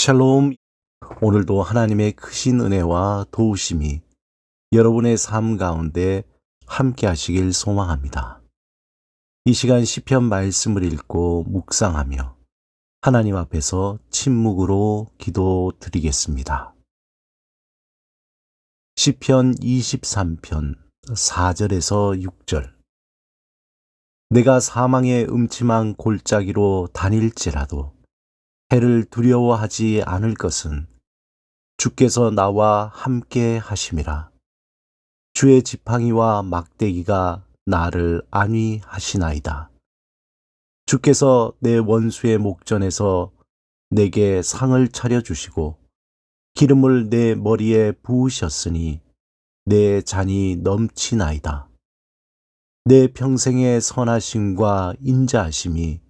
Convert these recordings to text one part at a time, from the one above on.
샬롬. 오늘도 하나님의 크신 은혜와 도우심이 여러분의 삶 가운데 함께 하시길 소망합니다. 이 시간 시편 말씀을 읽고 묵상하며 하나님 앞에서 침묵으로 기도드리겠습니다. 시편 23편 4절에서 6절. 내가 사망의 음침한 골짜기로 다닐지라도 해를 두려워하지 않을 것은 주께서 나와 함께 하심이라. 주의 지팡이와 막대기가 나를 안위하시나이다. 주께서 내 원수의 목전에서 내게 상을 차려주시고 기름을 내 머리에 부으셨으니 내 잔이 넘치나이다. 내 평생의 선하심과 인자하심이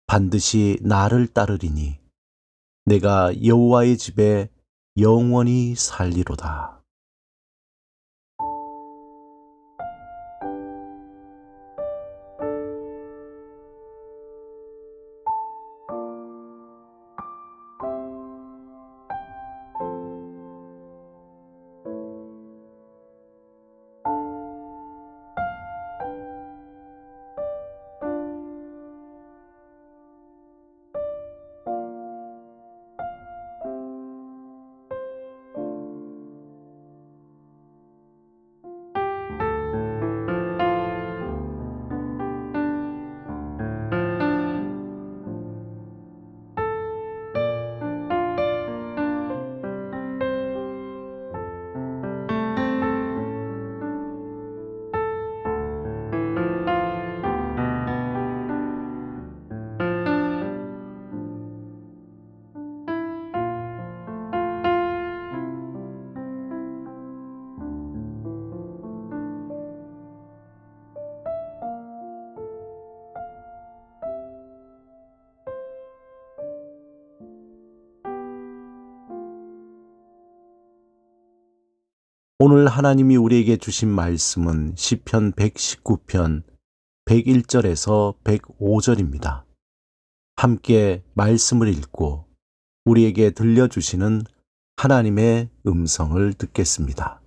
반드시 나를 따르리니 내가 여호와의 집에 영원히 살리로다. 오늘 하나님이 우리에게 주신 말씀은 시편 119편 101절에서 105절입니다. 함께 말씀을 읽고 우리에게 들려주시는 하나님의 음성을 듣겠습니다.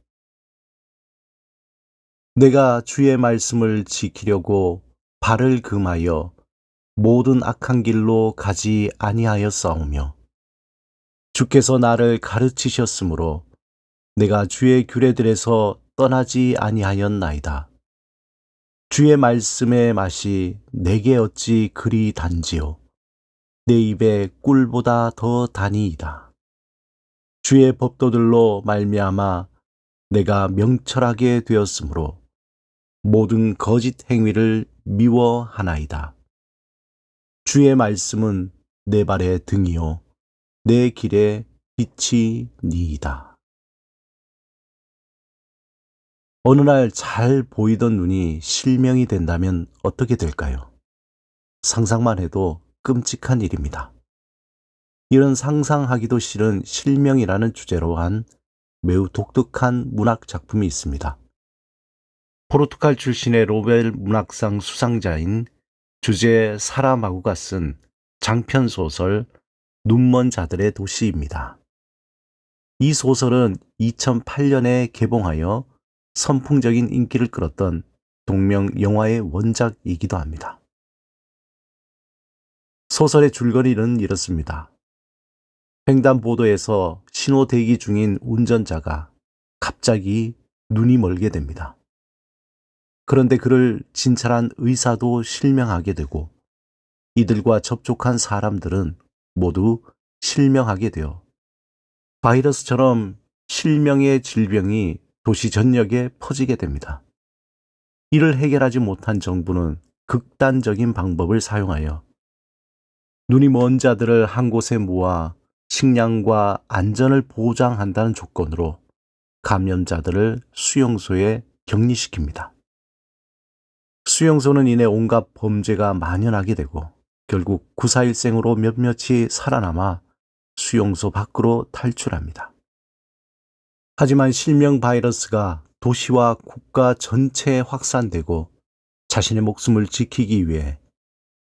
내가 주의 말씀을 지키려고 발을 금하여 모든 악한 길로 가지 아니하였사오며 주께서 나를 가르치셨으므로 내가 주의 규례들에서 떠나지 아니하였나이다. 주의 말씀의 맛이 내게 어찌 그리 단지요. 내 입에 꿀보다 더 다니이다. 주의 법도들로 말미암아 내가 명철하게 되었으므로 모든 거짓 행위를 미워하나이다. 주의 말씀은 내 발의 등이요 내 길에 빛이 니이다. 어느 날 잘 보이던 눈이 실명이 된다면 어떻게 될까요? 상상만 해도 끔찍한 일입니다. 이런 상상하기도 싫은 실명이라는 주제로 한 매우 독특한 문학 작품이 있습니다. 포르투갈 출신의 노벨 문학상 수상자인 주제 사라마구가 쓴 장편 소설 눈먼 자들의 도시입니다. 이 소설은 2008년에 개봉하여 선풍적인 인기를 끌었던 동명 영화의 원작이기도 합니다. 소설의 줄거리는 이렇습니다. 횡단보도에서 신호 대기 중인 운전자가 갑자기 눈이 멀게 됩니다. 그런데 그를 진찰한 의사도 실명하게 되고 이들과 접촉한 사람들은 모두 실명하게 되어 바이러스처럼 실명의 질병이 도시 전역에 퍼지게 됩니다. 이를 해결하지 못한 정부는 극단적인 방법을 사용하여 눈이 먼 자들을 한 곳에 모아 식량과 안전을 보장한다는 조건으로 감염자들을 수용소에 격리시킵니다. 수용소는 이내 온갖 범죄가 만연하게 되고 결국 구사일생으로 몇몇이 살아남아 수용소 밖으로 탈출합니다. 하지만 실명 바이러스가 도시와 국가 전체에 확산되고 자신의 목숨을 지키기 위해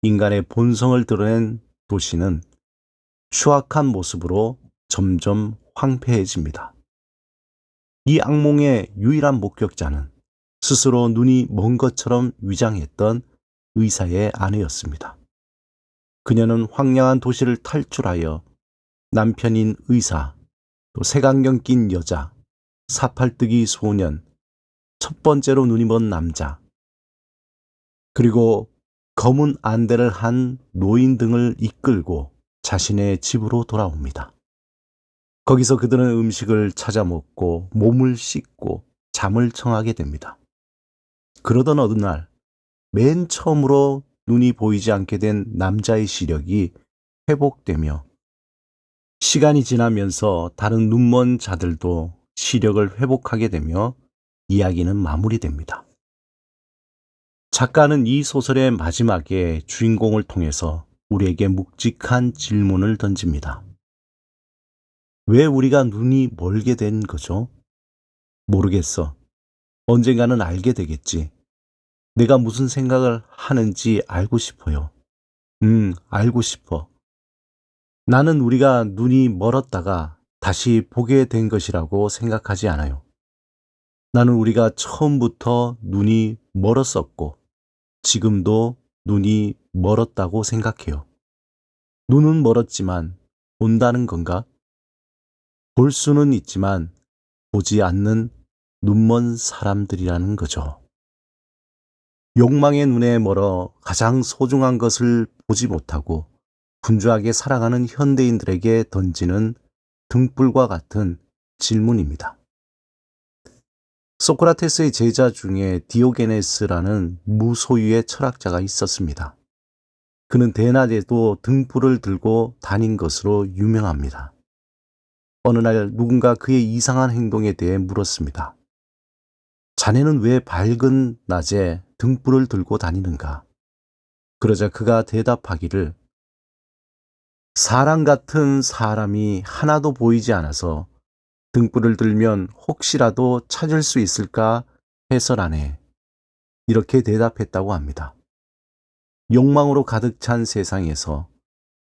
인간의 본성을 드러낸 도시는 추악한 모습으로 점점 황폐해집니다. 이 악몽의 유일한 목격자는 스스로 눈이 먼 것처럼 위장했던 의사의 아내였습니다. 그녀는 황량한 도시를 탈출하여 남편인 의사, 또 색안경 낀 여자, 사팔뜨기 소년, 첫 번째로 눈이 먼 남자, 그리고 검은 안대를 한 노인 등을 이끌고 자신의 집으로 돌아옵니다. 거기서 그들은 음식을 찾아 먹고 몸을 씻고 잠을 청하게 됩니다. 그러던 어느 날 맨 처음으로 눈이 보이지 않게 된 남자의 시력이 회복되며 시간이 지나면서 다른 눈먼 자들도 시력을 회복하게 되며 이야기는 마무리됩니다. 작가는 이 소설의 마지막에 주인공을 통해서 우리에게 묵직한 질문을 던집니다. 왜 우리가 눈이 멀게 된 거죠? 모르겠어. 언젠가는 알게 되겠지. 내가 무슨 생각을 하는지 알고 싶어요. 알고 싶어. 나는 우리가 눈이 멀었다가 다시 보게 된 것이라고 생각하지 않아요. 나는 우리가 처음부터 눈이 멀었었고 지금도 눈이 멀었다고 생각해요. 눈은 멀었지만 본다는 건가? 볼 수는 있지만 보지 않는 눈먼 사람들이라는 거죠. 욕망의 눈에 멀어 가장 소중한 것을 보지 못하고 분주하게 살아가는 현대인들에게 던지는 등불과 같은 질문입니다. 소크라테스의 제자 중에 디오게네스라는 무소유의 철학자가 있었습니다. 그는 대낮에도 등불을 들고 다닌 것으로 유명합니다. 어느 날 누군가 그의 이상한 행동에 대해 물었습니다. 자네는 왜 밝은 낮에 등불을 들고 다니는가? 그러자 그가 대답하기를 사람 같은 사람이 하나도 보이지 않아서 등불을 들면 혹시라도 찾을 수 있을까 해서라네. 이렇게 대답했다고 합니다. 욕망으로 가득 찬 세상에서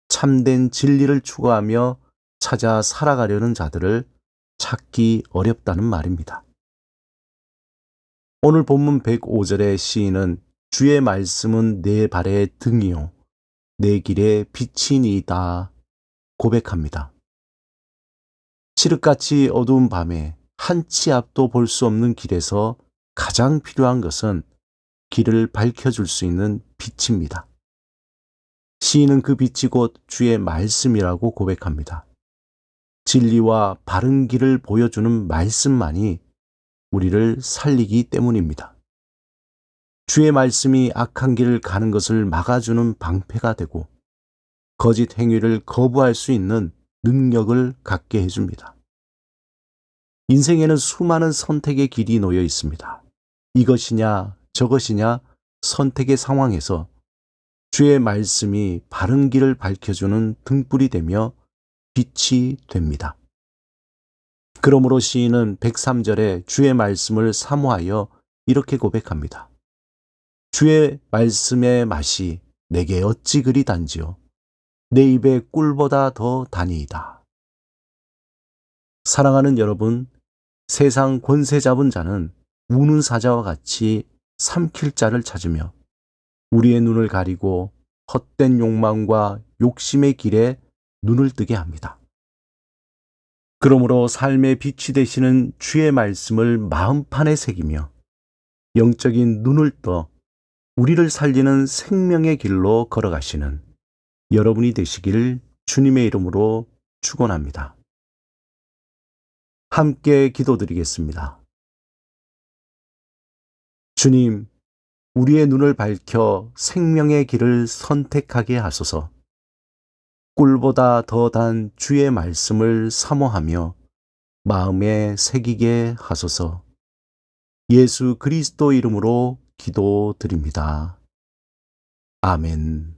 참된 진리를 추구하며 찾아 살아가려는 자들을 찾기 어렵다는 말입니다. 오늘 본문 105절의 시인은 주의 말씀은 내 발의 등이요 내 길의 빛이니이다 고백합니다. 칠흑같이 어두운 밤에 한 치 앞도 볼 수 없는 길에서 가장 필요한 것은 길을 밝혀줄 수 있는 빛입니다. 시인은 그 빛이 곧 주의 말씀이라고 고백합니다. 진리와 바른 길을 보여주는 말씀만이 우리를 살리기 때문입니다. 주의 말씀이 악한 길을 가는 것을 막아주는 방패가 되고 거짓 행위를 거부할 수 있는 능력을 갖게 해줍니다. 인생에는 수많은 선택의 길이 놓여 있습니다. 이것이냐 저것이냐 선택의 상황에서 주의 말씀이 바른 길을 밝혀주는 등불이 되며 빛이 됩니다. 그러므로 시인은 103절에 주의 말씀을 사모하여 이렇게 고백합니다. 주의 말씀의 맛이 내게 어찌 그리 단지요. 내 입에 꿀보다 더 다니이다. 사랑하는 여러분, 세상 권세 잡은 자는 우는 사자와 같이 삼킬 자를 찾으며 우리의 눈을 가리고 헛된 욕망과 욕심의 길에 눈을 뜨게 합니다. 그러므로 삶의 빛이 되시는 주의 말씀을 마음판에 새기며 영적인 눈을 떠 우리를 살리는 생명의 길로 걸어가시는 여러분이 되시기를 주님의 이름으로 축원합니다. 함께 기도드리겠습니다. 주님, 우리의 눈을 밝혀 생명의 길을 선택하게 하소서. 꿀보다 더 단 주의 말씀을 사모하며 마음에 새기게 하소서. 예수 그리스도 이름으로 기도드립니다. 아멘.